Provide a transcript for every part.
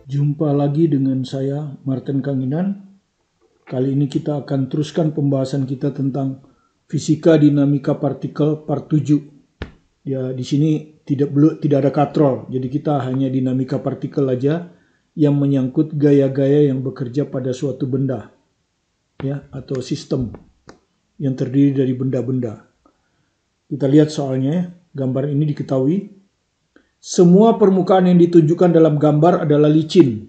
Jumpa lagi dengan saya, Martin Kanginan. Kali ini kita akan teruskan pembahasan kita tentang fisika dinamika partikel part 7. Ya, di sini tidak ada katrol, jadi kita hanya dinamika partikel aja yang menyangkut gaya-gaya yang bekerja pada suatu benda, ya, atau sistem yang terdiri dari benda-benda. Kita lihat soalnya, gambar ini diketahui. Semua permukaan yang ditunjukkan dalam gambar adalah licin.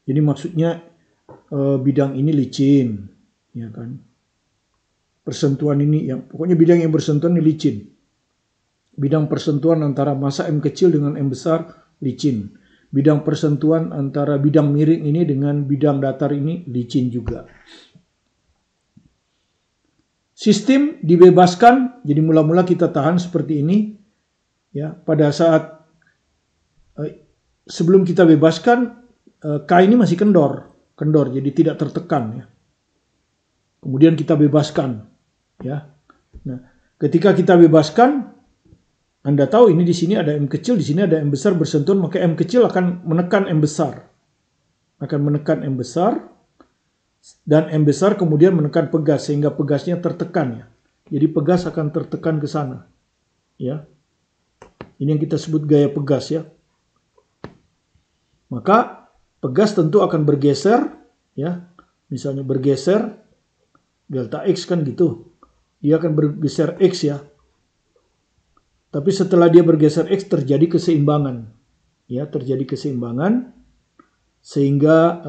Jadi maksudnya bidang ini licin, ya kan? Persentuhan ini pokoknya bidang yang bersentuhan ini licin. Bidang persentuhan antara massa M kecil dengan M besar licin. Bidang persentuhan antara bidang miring ini dengan bidang datar ini licin juga. Sistem dibebaskan, jadi mula-mula kita tahan seperti ini. Ya, pada saat sebelum kita bebaskan, K ini masih kendor, jadi tidak tertekan, ya. Kemudian kita bebaskan, ya. Nah, ketika kita bebaskan, Anda tahu ini di sini ada M kecil, di sini ada M besar bersentuhan, maka M kecil akan menekan M besar. Dan M besar kemudian menekan pegas sehingga pegasnya tertekan, ya. Jadi pegas akan tertekan ke sana, ya. Ini yang kita sebut gaya pegas, ya. Maka pegas tentu akan bergeser, ya. Misalnya bergeser delta X kan gitu. Dia akan bergeser X, ya. Tapi setelah dia bergeser X terjadi keseimbangan. Ya, terjadi keseimbangan sehingga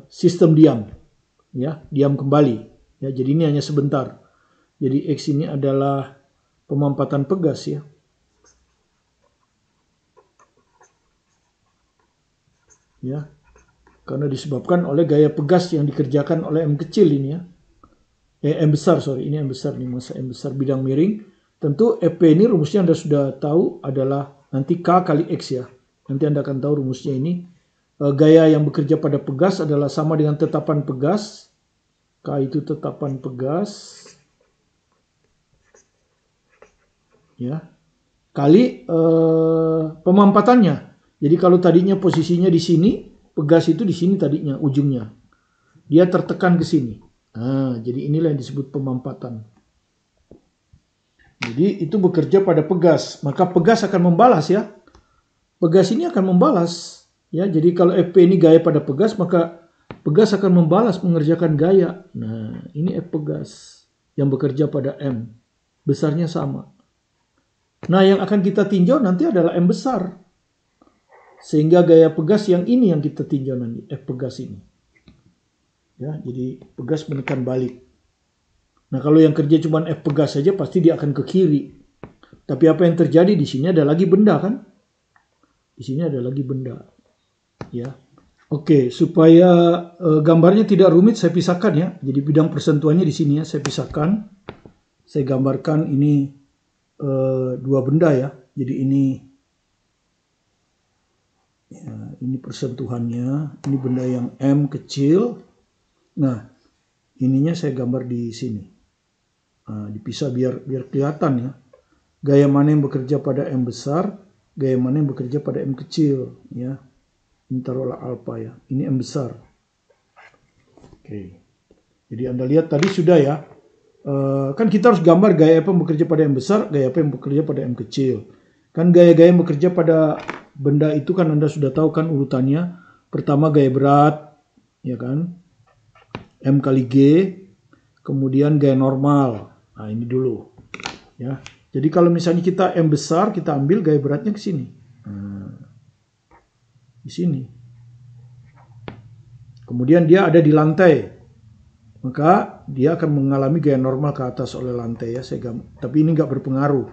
sistem diam. Ya, diam kembali. Ya, jadi ini hanya sebentar. Jadi X ini adalah pemampatan pegas, ya. Ya, karena disebabkan oleh gaya pegas yang dikerjakan oleh M kecil ini, ya. M besar, ini M besar nih, massa M besar bidang miring. Tentu EP ini rumusnya Anda sudah tahu adalah nanti K kali X, ya. Nanti Anda akan tahu rumusnya ini. Gaya yang bekerja pada pegas adalah sama dengan tetapan pegas. K itu tetapan pegas, ya, kali pemampatannya. Jadi kalau tadinya posisinya di sini, pegas itu di sini tadinya ujungnya. Dia tertekan ke sini. Nah, jadi inilah yang disebut pemampatan. Jadi itu bekerja pada pegas, maka pegas akan membalas, ya. Pegas ini akan membalas, ya. Jadi kalau Fp ini gaya pada pegas, maka pegas akan membalas mengerjakan gaya. Nah, ini F pegas yang bekerja pada M. Besarnya sama. Nah, yang akan kita tinjau nanti adalah M besar. Sehingga gaya pegas yang ini yang kita tinjau nanti, F pegas ini. Ya, jadi pegas menekan balik. Nah, kalau yang kerja cuma F pegas saja pasti dia akan ke kiri. Tapi apa yang terjadi di sini ada lagi benda, kan? Di sini ada lagi benda. Ya. Oke, supaya gambarnya tidak rumit saya pisahkan, ya. Jadi bidang persentuhannya di sini, ya, saya pisahkan. Saya gambarkan ini dua benda, ya. Jadi ini persentuhannya, ini benda yang M kecil. Nah, ininya saya gambar di sini. Nah, dipisah biar kelihatan, ya. Gaya mana yang bekerja pada M besar, gaya mana yang bekerja pada M kecil, ya. Ini taruhlah alfa, ya. Ini M besar. Oke. Jadi Anda lihat tadi sudah, ya. Kan kita harus gambar gaya apa yang bekerja pada M besar, gaya apa yang bekerja pada M kecil. Kan gaya-gaya yang bekerja pada benda itu kan Anda sudah tahu kan urutannya. Pertama gaya berat, ya kan? M kali G, kemudian gaya normal. Nah, ini dulu, ya. Jadi kalau misalnya kita M besar, kita ambil gaya beratnya ke sini. Nah, di sini. Kemudian dia ada di lantai. Maka dia akan mengalami gaya normal ke atas oleh lantai, ya. Tapi ini nggak berpengaruh.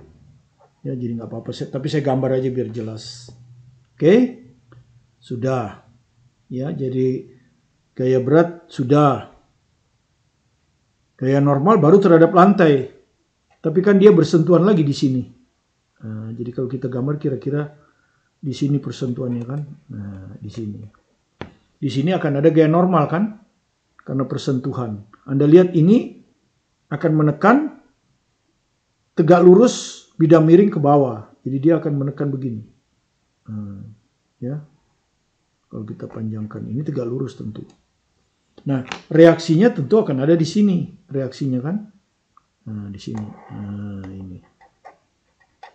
Ya, jadi nggak apa-apa. Tapi saya gambar aja biar jelas. Oke? Sudah. Ya, jadi gaya berat sudah. Gaya normal baru terhadap lantai. Tapi kan dia bersentuhan lagi di sini. Nah, jadi kalau kita gambar kira-kira di sini persentuhannya, kan. Nah, di sini. Di sini akan ada gaya normal, kan? Karena persentuhan. Anda lihat ini akan menekan tegak lurus bidang miring ke bawah. Jadi dia akan menekan begini. Ya. Kalau kita panjangkan ini tegak lurus tentu. Nah, reaksinya tentu akan ada di sini. Reaksinya kan? Nah, di sini. Nah, ini.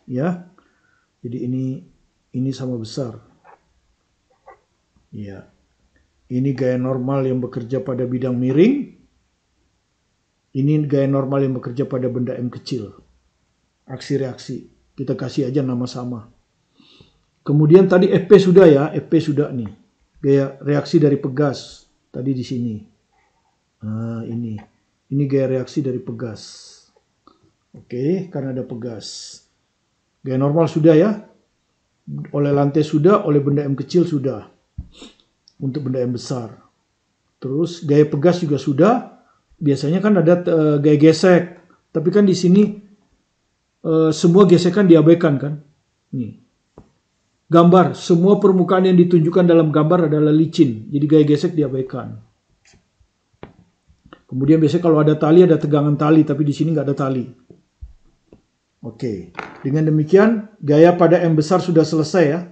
Ya. Jadi ini sama besar. Ya. Ini gaya normal yang bekerja pada bidang miring. Ini gaya normal yang bekerja pada benda M kecil. Aksi reaksi. Kita kasih aja nama sama. Kemudian tadi FP sudah ya. FP sudah nih. Gaya reaksi dari pegas. Tadi di sini. Nah, ini. Ini gaya reaksi dari pegas. Oke, karena ada pegas. Gaya normal sudah ya. Oleh lantai sudah, oleh benda M kecil sudah. Untuk benda M besar. Terus gaya pegas juga sudah. Biasanya kan ada gaya gesek. Tapi kan di sini semua gesekan diabaikan kan. Nih. Gambar, semua permukaan yang ditunjukkan dalam gambar adalah licin. Jadi gaya gesek diabaikan. Kemudian biasanya kalau ada tali, ada tegangan tali. Tapi di sini nggak ada tali. Oke. Dengan demikian, gaya pada M besar sudah selesai ya.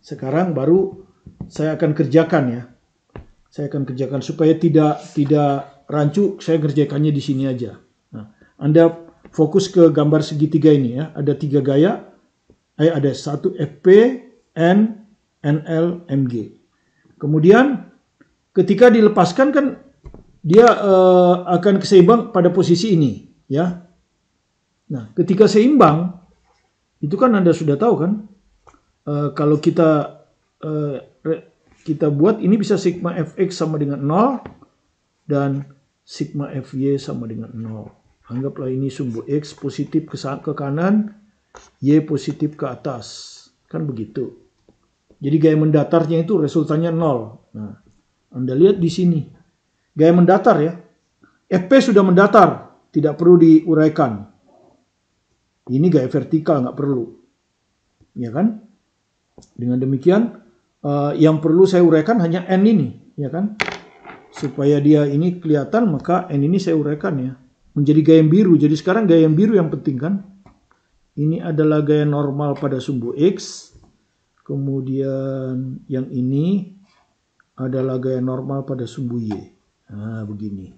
Sekarang baru saya akan kerjakan ya. Saya akan kerjakan supaya tidak rancu. Saya kerjakannya di sini aja. Nah, Anda fokus ke gambar segitiga ini ya. Ada 3 gaya. Ada 1 FP, N, NL, MG. Kemudian ketika dilepaskan kan dia akan keseimbang pada posisi ini ya. Nah, ketika seimbang itu kan Anda sudah tahu kan kalau kita buat ini bisa sigma Fx sama dengan 0 dan sigma Fy sama dengan 0. Anggaplah ini sumbu X positif ke kanan, Y positif ke atas. Kan begitu. Jadi gaya mendatarnya itu resultannya 0. Nah, Anda lihat di sini. Gaya mendatar ya. FP sudah mendatar. Tidak perlu diuraikan. Ini gaya vertikal, nggak perlu. Ya kan? Dengan demikian, yang perlu saya uraikan hanya N ini. Ya kan? Supaya dia ini kelihatan, maka N ini saya uraikan ya. Menjadi gaya yang biru. Jadi sekarang gaya yang biru yang penting kan? Ini adalah gaya normal pada sumbu X. Kemudian yang ini adalah gaya normal pada sumbu Y. Nah, begini.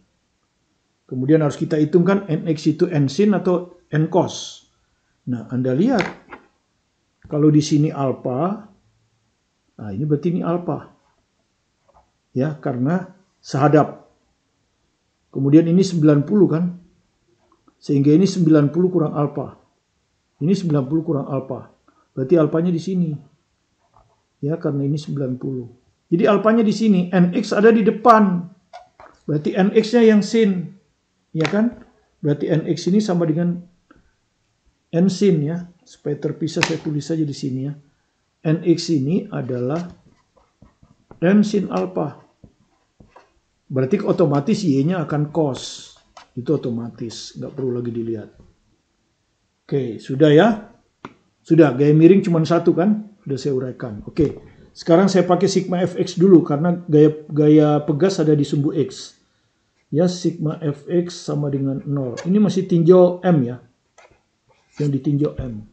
Kemudian harus kita hitungkan NX itu N sin atau N cos. Nah, Anda lihat. Kalau di sini alfa. Nah, ini berarti ini alfa. Ya, karena sehadap. Kemudian ini 90 kan. Sehingga ini 90 kurang alfa. Ini 90 kurang alfa. Berarti alfanya di sini. Ya, karena ini 90. Jadi alfanya di sini. NX ada di depan. Berarti NX-nya yang sin. Ya kan? Berarti NX ini sama dengan N sin ya. Supaya terpisah saya tulis saja di sini ya. NX ini adalah N sin alfa. Berarti otomatis Y-nya akan cos. Itu otomatis. Nggak perlu lagi dilihat. Oke, sudah ya. Sudah, gaya miring cuma satu kan? Sudah saya uraikan. Oke, sekarang saya pakai sigma Fx dulu karena gaya pegas ada di sumbu X. Ya, sigma Fx sama dengan 0. Ini masih tinjau M ya. Yang ditinjau M.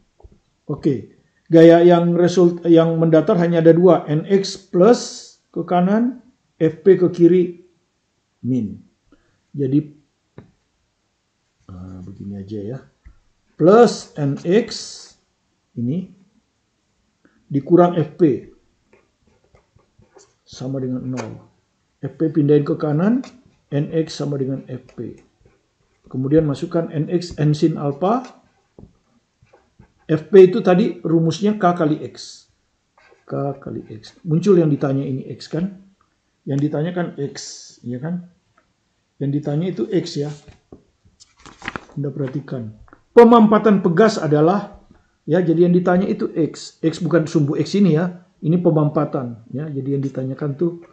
Oke, gaya yang mendatar hanya ada 2. Nx plus ke kanan, Fp ke kiri, min. Jadi, begini aja ya. Plus Nx, ini, dikurang Fp. Sama dengan 0. Fp pindahin ke kanan, Nx sama dengan Fp. Kemudian masukkan Nx, N sin alpha. Fp itu tadi rumusnya K kali X. K kali X. Muncul yang ditanya ini X kan? Yang ditanya kan X, ya kan? Yang ditanya itu X ya. Anda perhatikan. Pemampatan pegas adalah, ya, jadi yang ditanya itu X. X bukan sumbu X ini ya. Ini pemampatan. Ya, jadi yang ditanyakan tuh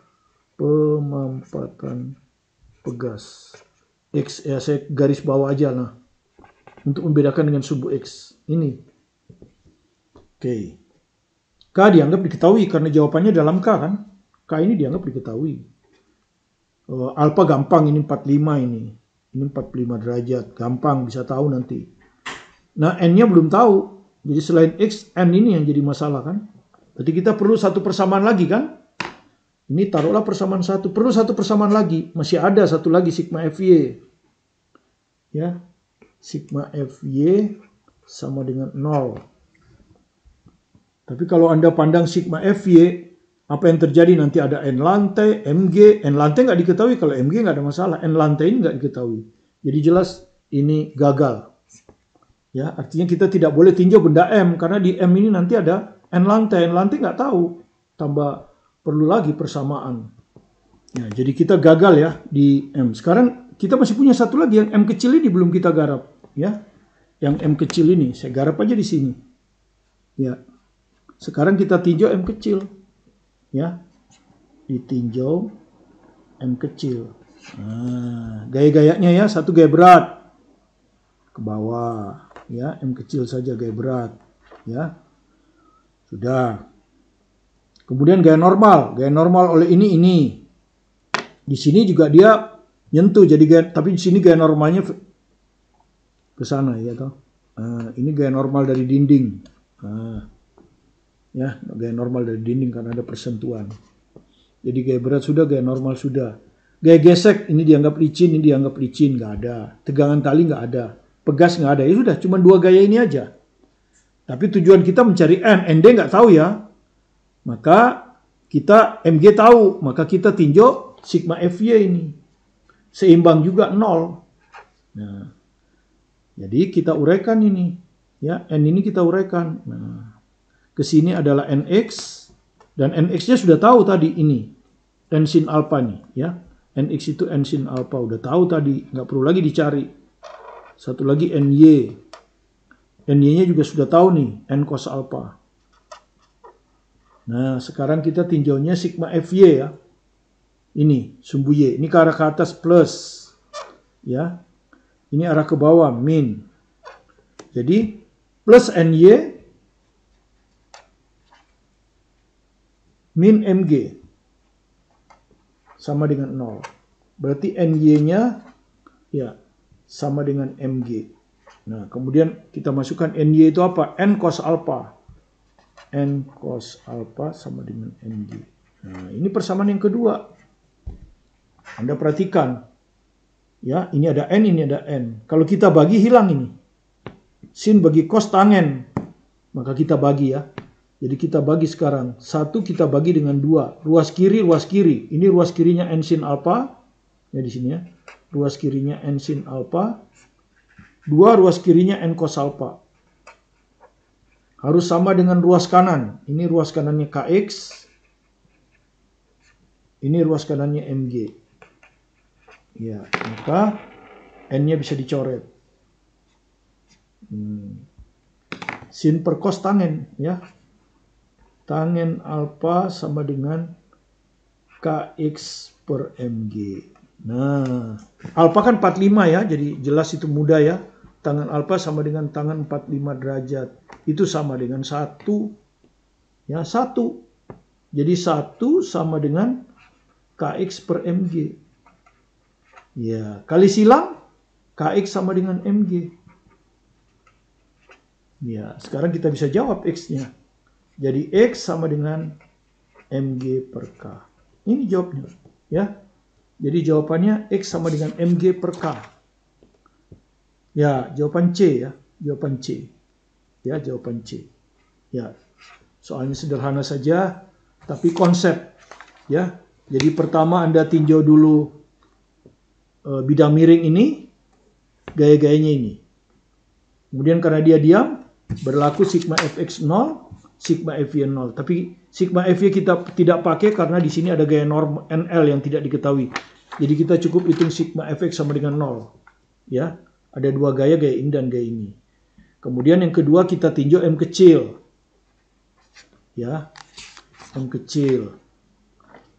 pemampatan pegas. X, ya saya garis bawah aja lah. Untuk membedakan dengan sumbu X. Ini. Oke. K dianggap diketahui karena jawabannya dalam K kan. K ini dianggap diketahui. Alpha gampang, ini 45 ini. Ini 45 derajat. Gampang, bisa tahu nanti. Nah, N-nya belum tahu. Jadi selain X, N ini yang jadi masalah kan. Berarti kita perlu satu persamaan lagi kan. Ini taruhlah persamaan 1. Perlu satu persamaan lagi. Masih ada satu lagi sigma FY. Ya. Sigma FY sama dengan 0. Tapi kalau Anda pandang sigma FY, apa yang terjadi nanti ada N lantai, MG. N lantai nggak diketahui. Kalau MG nggak ada masalah. N lantai ini nggak diketahui. Jadi jelas ini gagal. Ya, artinya kita tidak boleh tinjau benda M. Karena di M ini nanti ada N lantai. N lantai nggak tahu. Tambah perlu lagi persamaan. Ya, jadi kita gagal ya di M. Sekarang kita masih punya satu lagi yang M kecil ini belum kita garap. Ya, yang M kecil ini saya garap aja di sini. Ya, sekarang kita tinjau M kecil. Ya, ditinjau M kecil. Nah, gaya-gayanya ya, satu gaya berat ke bawah. Ya, M kecil saja gaya berat. Ya, sudah. Kemudian gaya normal oleh ini. Di sini juga dia nyentuh, jadi gaya, tapi di sini gaya normalnya ke sana ya toh. Ini gaya normal dari dinding. Ya, gaya normal dari dinding karena ada persentuhan. Jadi gaya berat sudah, gaya normal sudah. Gaya gesek ini dianggap licin, nggak ada. Tegangan tali nggak ada, pegas nggak ada. Ya sudah, cuma dua gaya ini aja. Tapi tujuan kita mencari N, ND nggak tahu ya. Maka kita MG tahu, maka kita tinjau sigma FY ini. Seimbang juga 0. Nah, jadi kita uraikan ini. Ya, N ini kita uraikan. Nah, ke sini adalah NX. Dan NX-nya sudah tahu tadi ini. N sin alpha nih. Ya. NX itu N sin alpha. Udah tahu tadi. Nggak perlu lagi dicari. Satu lagi NY. NY-nya juga sudah tahu nih. N cos alpha. Nah, sekarang kita tinjaunya sigma FY ya. Ini, sumbu Y. Ini ke arah ke atas plus. Ya. Ini arah ke bawah, min. Jadi, plus NY min MG sama dengan 0. Berarti NY-nya ya sama dengan MG. Nah, kemudian kita masukkan NY itu apa? N cos alpha. N cos alpha sama dengan MG. Nah, ini persamaan yang kedua. Anda perhatikan. Ya, ini ada N, ini ada N. Kalau kita bagi, hilang ini. Sin bagi cos tangen. Maka kita bagi ya. Jadi kita bagi sekarang. 1 kita bagi dengan 2. Ruas kiri, ruas kiri. Ini ruas kirinya N sin alpha. Ya, di sini ya. Ruas kirinya N sin alpha. 2 ruas kirinya N cos alpha. Harus sama dengan ruas kanan. Ini ruas kanannya KX. Ini ruas kanannya MG. Ya, maka N-nya bisa dicoret. Sin per cos tangen. Ya. Tangen alpha sama dengan KX per MG. Nah, alpha kan 45 ya. Jadi jelas itu mudah ya. Tangan alpha sama dengan tangan 45 derajat. Itu sama dengan 1. Ya, 1. Jadi 1 sama dengan KX per MG. Ya, kali silang KX sama dengan MG. Ya, sekarang kita bisa jawab X-nya. Jadi X sama dengan MG per K. Ini jawabnya. Ya. Jadi jawabannya X sama dengan MG per K. Ya, jawaban C ya. Jawaban C. Ya, jawaban C. Ya. Soalnya sederhana saja, tapi konsep. Ya. Jadi pertama Anda tinjau dulu bidang miring ini, gaya-gayanya ini. Kemudian karena dia diam, berlaku sigma fx 0, sigma fy 0. Tapi sigma fy kita tidak pakai karena di sini ada gaya norm NL yang tidak diketahui. Jadi kita cukup hitung sigma fx sama dengan 0. Ya. Ada dua gaya ini dan gaya ini. Kemudian yang kedua kita tinjau M kecil. Ya, M kecil.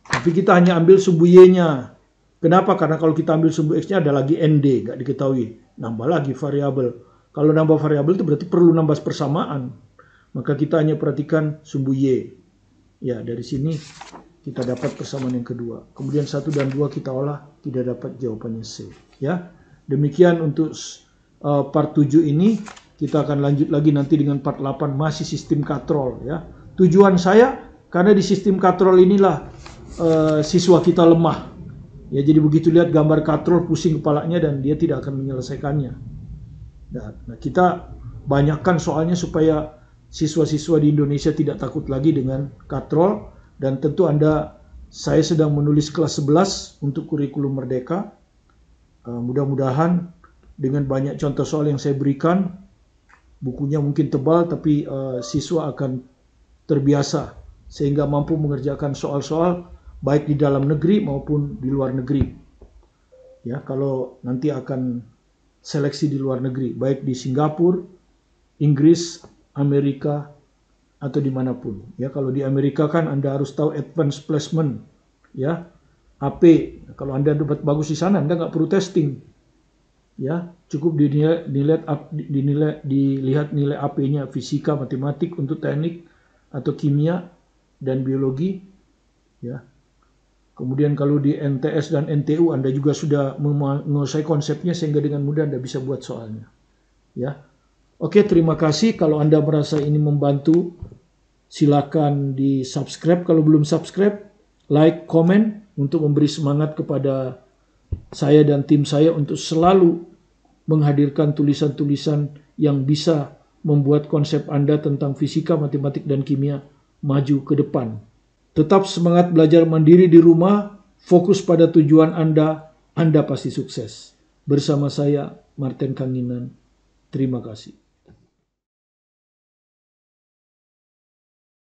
Tapi kita hanya ambil sumbu Y-nya. Kenapa? Karena kalau kita ambil sumbu X-nya ada lagi ND, nggak diketahui. Nambah lagi variabel. Kalau nambah variabel itu berarti perlu nambah persamaan. Maka kita hanya perhatikan sumbu Y. Ya, dari sini kita dapat persamaan yang kedua. Kemudian 1 dan 2 kita olah, tidak dapat jawabannya C. Ya. Demikian untuk part 7 ini. Kita akan lanjut lagi nanti dengan part 8 masih sistem katrol ya. Tujuan saya karena di sistem katrol inilah siswa kita lemah. Ya, jadi begitu lihat gambar katrol pusing kepalanya dan dia tidak akan menyelesaikannya. Nah, kita banyakkan soalnya supaya siswa-siswa di Indonesia tidak takut lagi dengan katrol. Dan tentu saya sedang menulis kelas 11 untuk kurikulum Merdeka. Mudah-mudahan dengan banyak contoh soal yang saya berikan, bukunya mungkin tebal tapi siswa akan terbiasa sehingga mampu mengerjakan soal-soal baik di dalam negeri maupun di luar negeri. Ya, kalau nanti akan seleksi di luar negeri, baik di Singapura, Inggris, Amerika, atau dimanapun. Ya, kalau di Amerika kan Anda harus tahu advanced placement, ya, AP. Kalau Anda dapat bagus di sana, Anda nggak perlu testing. Ya, cukup dilihat nilai AP-nya fisika, matematik untuk teknik atau kimia dan biologi. Ya. Kemudian kalau di NTS dan NTU Anda juga sudah menguasai konsepnya sehingga dengan mudah Anda bisa buat soalnya. Ya. Oke, terima kasih. Kalau Anda merasa ini membantu, silakan di-subscribe kalau belum subscribe, like, komen untuk memberi semangat kepada saya dan tim saya untuk selalu menghadirkan tulisan-tulisan yang bisa membuat konsep Anda tentang fisika, matematik, dan kimia maju ke depan. Tetap semangat belajar mandiri di rumah, fokus pada tujuan Anda pasti sukses. Bersama saya, Martin Kanginan. Terima kasih.